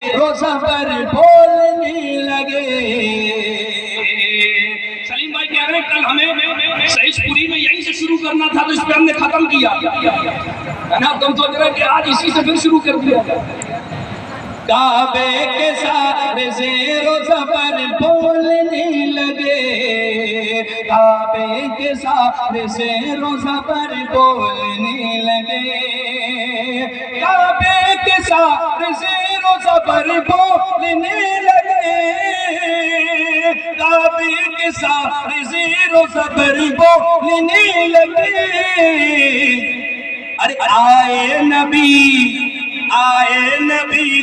روزہ پر بولنے لگے۔ سلیم بھائی کہہ رہے ہیں کل ہمیں سعید پوری میں یہیں سے شروع کرنا تھا تو اس پہ ہم نے ختم کیا ہے نا، تم سوچ رہے کہ آج اسی سے پھر شروع کر دیا۔ کعبے کے سارے سے روزہ پر بولنے لگے، کعبے کے سارے سے روزہ پر بولنے لگے، کعبے کے سارے سے روزہ پر بولنے لگے، کعبے کے سارے سے روزہ پر بولنے لگے۔ ارے آئے نبی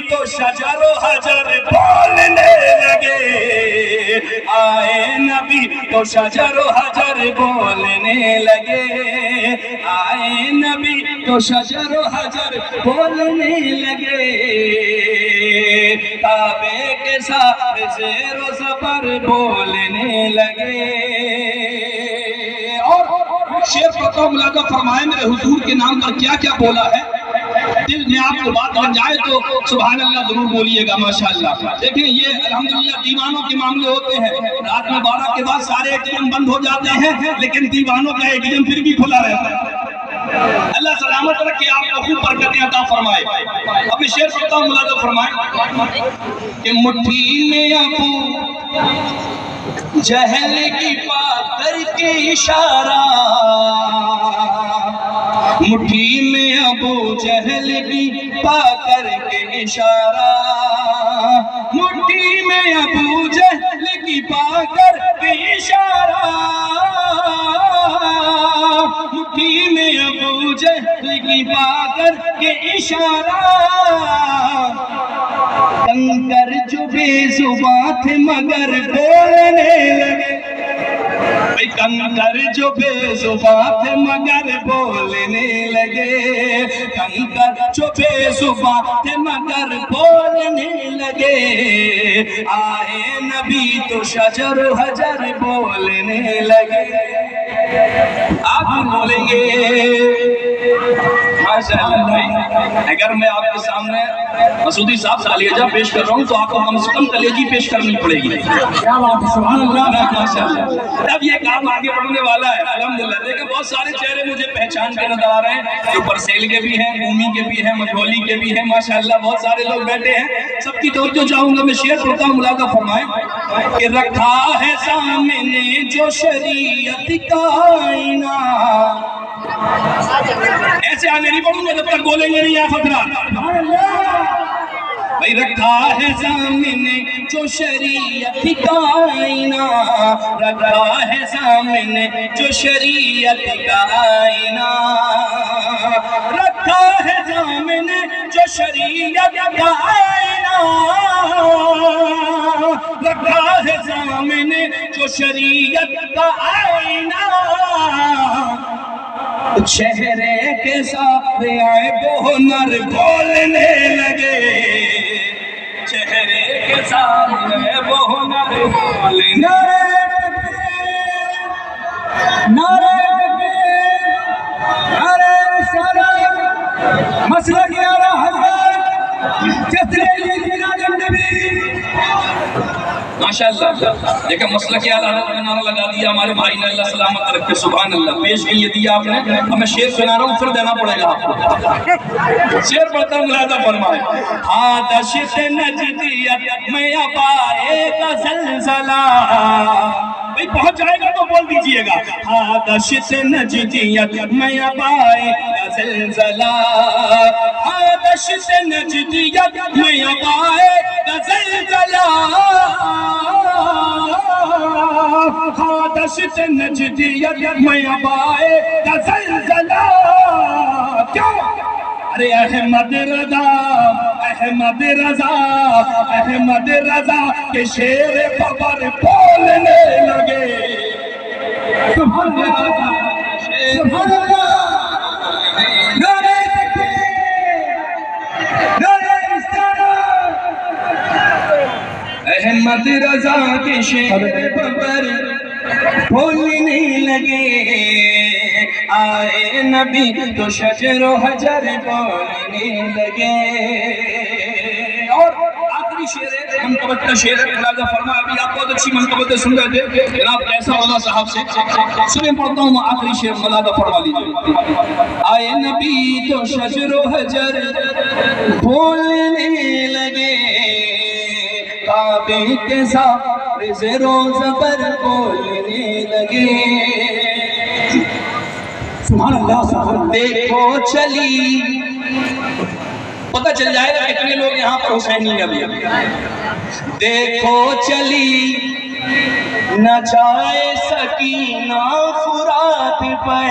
تو شجر و حجر بولنے لگے، آئے نبی تو شجر و حجر بولنے لگے، آئے نبی تو شجر و حجر بولنے لگے، کعبے کے سارے سے روزہ پر بولنے لگے۔ اور شعر پڑھتا ہوں، ملاحظہ فرمائے میرے حضور کے نام پر کیا کیا بولا ہے۔ دل میں آپ کو بات بن جائے تو سبحان اللہ ضرور بولیے گا ماشاءاللہ۔ دیکھیں یہ الحمدللہ دیوانوں کے معاملے ہوتے ہیں، رات میں 12 کے بعد سارے ATM بند ہو جاتے ہیں لیکن دیوانوں کا ATM پھر بھی کھلا رہتا ہے۔ اللہ سلامت رکھے، آپ کو خوب برکتیں عطا فرمائے۔ اب میں شعر پڑھتا ہوں، ملاحظہ فرمائے کہ مٹھی میں ابو جہل کی پا کر کے اشارہ، مٹھی میں ابو جہل کی پا کر کے اشارہ، مٹھی میں ابو جہل کی پا کر کے اشارہ، مٹھی میں ابو جہل کی پا کر کے اشارہ، کنکر جو بے زباں تھے مگر بولنے لگے، کنکر جو بے زباں تھے مگر بولنے لگے، کنکر جو بے زباں تھے مگر بولنے لگے، آئے نبی تو شجر و حجر بولنے لگے۔ آپ بھی بولیں گے ماشاءاللہ بھائی۔ اگر میں آپ کے سامنے مسعودی صاحب سالیجہ پیش کر رہا ہوں تو آپ کو کم سے کم کلیجی پیش کرنی پڑے گی۔ کیا بات ہے، سبحان اللہ، ماشاءاللہ۔ اب یہ کام آگے بڑھنے والا ہے الحمدللہ۔ دیکھیں بہت سارے چہرے مجھے پہچان کے نظر آ رہے ہیں، جو پرسیل کے بھی ہیں، قومی کے بھی ہیں، مجھولی کے بھی ہیں، ماشاءاللہ بہت سارے لوگ بیٹھے ہیں۔ سب کی توجہ چاہوں گا، میں شعر پڑھتا ہوں، ملاحظہ فرمائیں کہ رکھا ہے سامنے جو شریعت کا آئینہ، ایسے آگے نہیں پڑھوں گا جب تک بولیں گے نہیں آپ حضرات۔ بھائی رکھا ہے سامنے جو شریعت کا آئینہ، رکھا ہے سامنے جو شریعت کا آئینہ، رکھا ہے سامنے جو شریعت کا آئینہ، رکھا ہے سامنے جو شریعت کا آئینہ، چہرے کے سارے عیب و ہنر بولنے لگے، چہرے کے سارے عیب و ہنر بولنے لگے، نعرہ تکبیر، نعرہ رسالت، مسلک اعلیٰ حضرت، جتنے میلاد النبی، ماشاءاللہ۔ دیکھیں مسلک اعلیٰ حضرت نے نعرہ لگا دیا، ہمارے بھائی نے اللہ سلامت رکھے، سبحان اللہ۔ پیش بھی یہ دیا آپ نے، اب میں شعر سنا رہا ہوں پھر دینا پڑے گا آپ کو۔ شعر پڑھتا ہوں، ملاحظہ فرمائے۔ آدشت نجدیت میں اب آئے گا زلزلہ، بھئی پہنچ جائے گا تو بول دیجئے گا، آدشت نجدیت میں اب آئے گا زلزلہ، آدشت نجدیت میں اب آئے گا زلزلہ، آدشت نجدیت میں اب آئے گا زلزلہ، کیوں؟ ارے احمد رضا، احمد رضا، احمد رضا کے شیر ببر بولنے لگے، سبحان اللہ، سبحان اللہ، نعرہ تکبیر، نعرہ رسالت، احمد رضا کے شیر ببر بولنے لگے، آئے نبی تو شجر و حجر بولنے لگے۔ اور شعر ہے، منقبت کا شعر ہے، ملاحظہ فرمائے. ابھی آپ بہت اچھی منقبتیں سن رہے تھے جناب کیسا والا صاحب سے. سنیں پڑھتا ہوں آخری شعر، ملاحظہ فرما لیجیے. آئے نبی تو شجر و حجر بولنے لگے، کعبے کے سارے زیر و زبر بولنے لگے. سبحان اللہ. دیکھو چلی، پتہ چل جائے گا کتنے لوگ یہاں پر حسینی نبی. دیکھو چلی نہ جائے سکینہ فرات پہ،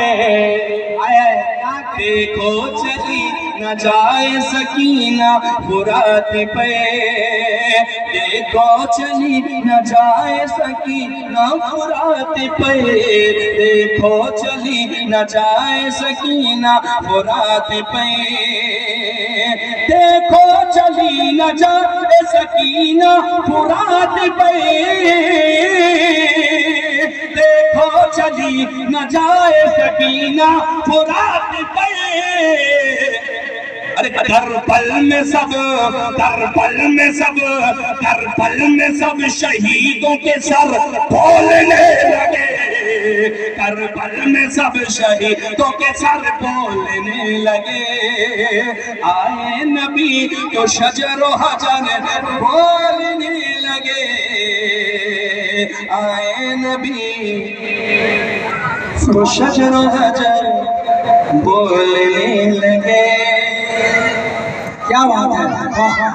دیکھو چلی نہ جائے سکینہ فرات پہ، دیکھو چلی نہ جائے سکینہ فرات پہ، دیکھو چلی نہ جائے سکینہ فرات پہ، دیکھو چلی نہ جائے سکینہ فرات پہ، دیکھو چلی نہ جائے سکینہ فرات پہ. ارے کربل میں سب، کربل میں سب، کربل میں سب شہیدوں کے سر بولنے لگے، کربل میں سب شہیدوں کے سر بولنے لگے. آئے نبی تو شجر و حجر بولنے لگے، آئے نبی تو شجر و حجر بولنے لگے. کیا بات ہے،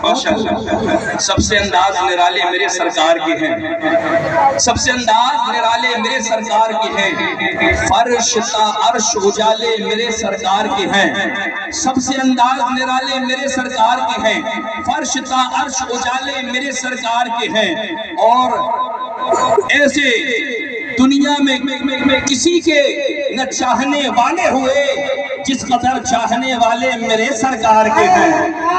ماشاءاللہ. سب سے انداز نرالے میرے سرکار کے ہیں، سب سے انداز نرالے میرے سرکار کے ہیں، فرش تا عرش اجالے میرے سرکار کے ہیں، سب سے انداز نرالے میرے سرکار کے ہیں، فرش تا عرش اجالے میرے سرکار کے ہیں. اور ایسے دنیا میں کسی کے نہ چاہنے والے ہوئے جس قدر چاہنے والے میرے سرکار کے ہیں،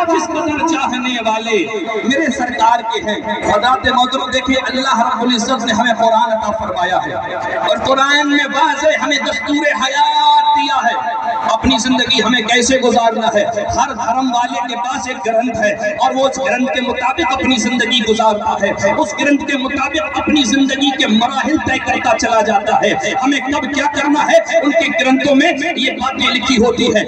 جس قدر چاہنے والے میرے سرکار کے ہیں. حضرات محترم دیکھیں، اللہ رب العزت نے ہمیں قرآن عطا فرمایا ہے، اور قرآن میں واضح ہمیں دستور حیات دیا ہے، اپنی زندگی ہمیں کیسے گزارنا ہے. ہر دھرم والے کے پاس ایک گرنتھ ہے، اور وہ اس گرنتھ کے مطابق اپنی زندگی گزارتا ہے، اس گرنتھ کے مطابق اپنی زندگی کے مراحل طے کرتا چلا جاتا ہے. ہمیں کب کیا کرنا ہے ان کے گرنتھوں میں یہ باتیں لکھی ہوتی ہے.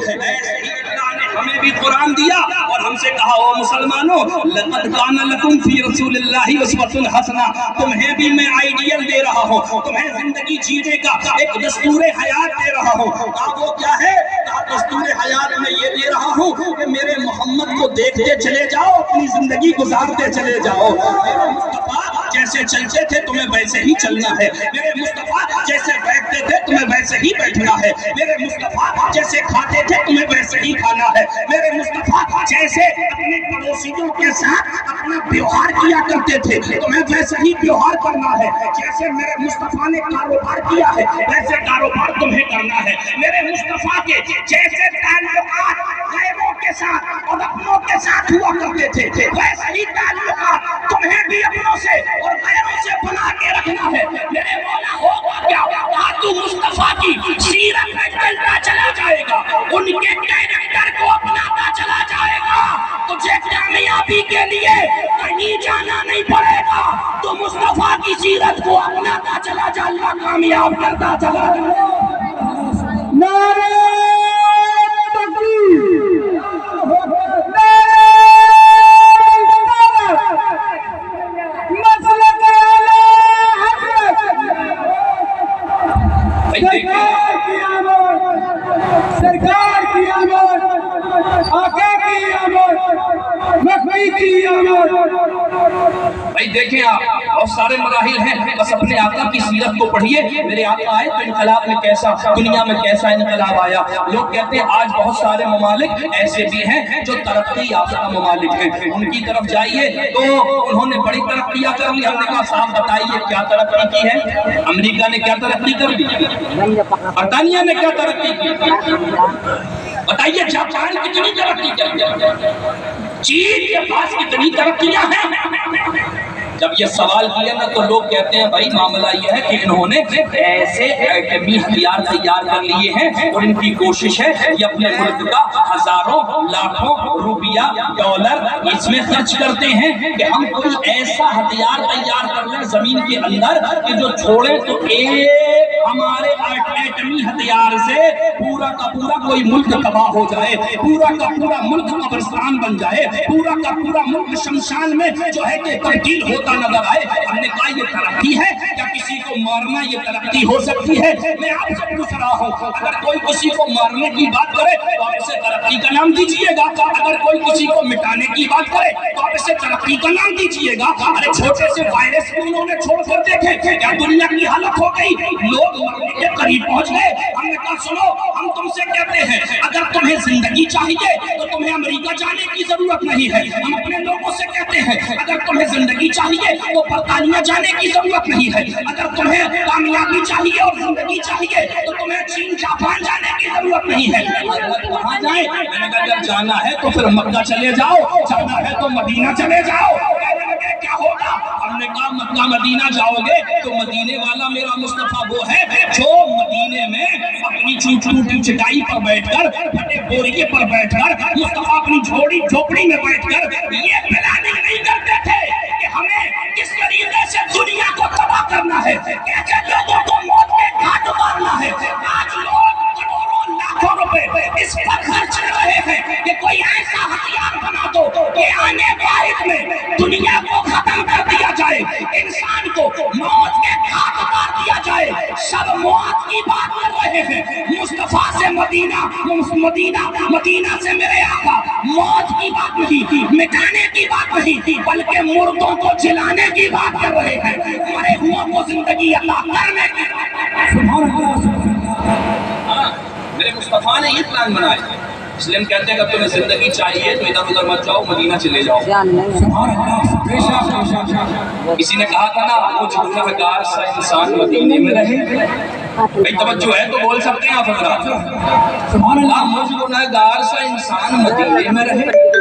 ہمیں بھی قرآن دیا اور ہم سے کہا او مسلمانوں لقد کان لکم فی رسول اللہ اسوۃ حسنہ، تمہیں بھی میں آئیڈیل دے رہا ہوں، تمہیں زندگی جینے کا ایک دستور حیات دے رہا ہوں. کہا وہ کیا ہے؟ کہا دستور حیات میں یہ دے رہا ہوں کہ میرے محمد کو دیکھتے چلے جاؤ، اپنی زندگی گزارتے چلے جاؤ. میرے مصطفیٰ جیسے چلتے تھے تمہیں ویسے ہی چلنا ہے، میرے مصطفیٰ جیسے بیٹھتے تھے تمہیں ویسے ہی بیٹھنا ہے، میرے مصطفیٰ جیسے کھاتے تھے تمہیں ویسے ہی کھانا ہے، میرے مصطفیٰ جیسے اپنے پڑوسیوں کے ساتھ اپنا بیوہار کیا کرتے تھے تمہیں ویسے ہی بیوہار کرنا ہے. جیسے میرے مصطفیٰ نے کاروبار کیا ہے ویسے کاروبار تمہیں کرنا ہے. میرے مصطفیٰ کے جیسے تعلقات غیروں کے ساتھ اور اپنوں کے ساتھ ہوا کرتے تھے ویسے ہی تعلقات تمہیں بھی اپنوں سے اور غیروں سے بنا کے رکھنا ہے. میرے مولا ہوگا کیا؟ تو مصطفیٰ کی سیرت میں چلتا چلا جائے گا، ان کے کیریکٹر کو اپناتا چلا جائے گا، تجھے کامیابی کے لیے کہیں جانا نہیں پڑے گا. تو مصطفیٰ کی سیرت کو اپناتا چلا جا، اللہ کامیاب کرتا چلا جائے. نعرہ تکبیر، سرکار کی آمد، آقا کی آمد، مخفی کی آمد. بھائی دیکھیں آپ بہت سارے مراحل ہیں، بس اپنے آقا کی سیرت کو پڑھیے. میرے آقا آئے تو انقلاب میں کیسا دنیا میں کیسا انقلاب آیا. لوگ کہتے ہیں آج بہت سارے ممالک ایسے بھی ہیں جو ترقی یافتہ ممالک ہیں، ان کی طرف جائیے تو انہوں نے بڑی ترقیاں کر لی. ہم نے کہا صاحب بتائیے کیا ترقی کی ہے؟ امریکہ نے کیا ترقی کر لی؟ برطانیہ نے کیا ترقی کی؟ بتائیے جاپان کتنی ترقی کر لی؟ چین کے پاس کتنی ترقیاں ہیں؟ جب یہ سوال کیا نا تو لوگ کہتے ہیں بھائی معاملہ یہ ہے کہ انہوں نے ایسے ایٹمی ہتھیار تیار کر لیے ہیں اور ان کی کوشش ہے کہ اپنے ملک کا ہزاروں لاکھوں روپیہ ڈالر اس میں خرچ کرتے ہیں کہ ہم کوئی ایسا ہتھیار تیار کر لیں زمین کے اندر کہ جو چھوڑے تو ایک ہمارے ایٹمی ہتھیار سے پورا کا پورا کوئی ملک تباہ ہو جائے، پورا کا پورا ملک قبرستان بن جائے، پورا کا پورا ملک شمشان میں جو ہے کہ تبدیل ہوتا نظر آئے۔ ہم نے کہا یہ ترقی ہے کیا؟ کسی کو مارنا یہ ترقی ہو سکتی ہے؟ میں آپ سے پوچھ رہا ہوں، اگر کوئی کسی کو مارنے کی بات کرے تو آپ اسے ترقی کا نام دیجئے گا، اگر کوئی کسی کو مٹانے کی بات کرے تو آپ اسے ترقی کا نام دیجئے گا۔ ارے چھوٹے سے وائرس کو انہوں نے چھوڑ کر دیکھے کیا دنیا کی حالت ہو گئی، لوگ مرنے کے قریب پہنچ گئے۔ ہم نے کہا سنو، ہم تم سے کہتے ہیں اگر تمہیں زندگی چاہیے تو تمہیں امریکہ جانے کی ضرورت نہیں ہے۔ ہم اپنے لوگوں سے کہتے ہیں اگر تمہیں زندگی چاہیے تو برطانیہ جانے کی ضرورت نہیں ہے، اگر تمہیں کامیابی چاہیے اور زندگی چاہیے تو تمہیں چین جاپان جانے کی ضرورت نہیں ہے۔ کہاں جائیں؟ میں نے کہا اگر جانا ہے تو پھر مکہ چلے جاؤ، جانا ہے تو مدینہ چلے جاؤ۔ کیا ہوگا؟ ہم نے کہا مکہ مدینہ جاؤ گے تو مدینے والا میرا مصطفیٰ وہ ہے جو مدینے میں اپنی ٹوٹی چٹائی پر بیٹھ کر، پھٹے بوریے پر بیٹھ کر، مصطفیٰ اپنی جھوپڑی میں بیٹھ کر یہ پلاننگ نہیں کرتے تھے کہ ہمیں کس طریقے سے دنیا کو تباہ کرنا ہے، کیسے لوگوں کو موت کے گھاٹ اتارنا ہے۔ آج لوگ کروڑوں لاکھوں روپے اس پر خرچ کر رہے ہیں کہ کوئی ایسا ہتھیار بنا دو کہ آنے واحد میں دنیا کو ختم کر دیا جائے، انسان کو موت کے گھاٹ اتار دیا جائے۔ سب موت کی بات کر رہے ہیں، مصطفیٰ سے مدینہ سے میرے آقا موت کی بات نہیں تھی، مٹانے کی بات نہیں تھی، بلکہ مردوں کو جلانے کی بات کر رہے ہیں، مرے ہوں کو زندگی عطا کرنے کی بات۔ سبحان اللہ، میرے مصطفیٰ نے یہ پلان بنایا، اس لیے ہم کہتے ہیں کہ تمہیں زندگی چاہیے تو ادھر ادھر مت جاؤ، مدینہ چلے جاؤ۔ کسی نے کہا تھا نا مجھ گنہگار سا انسان مدینے میں رہے، بھئی توجہ ہے تو بول سکتے ہیں آپ حضرات، مجھ گنہگار سا انسان مدینے میں رہے۔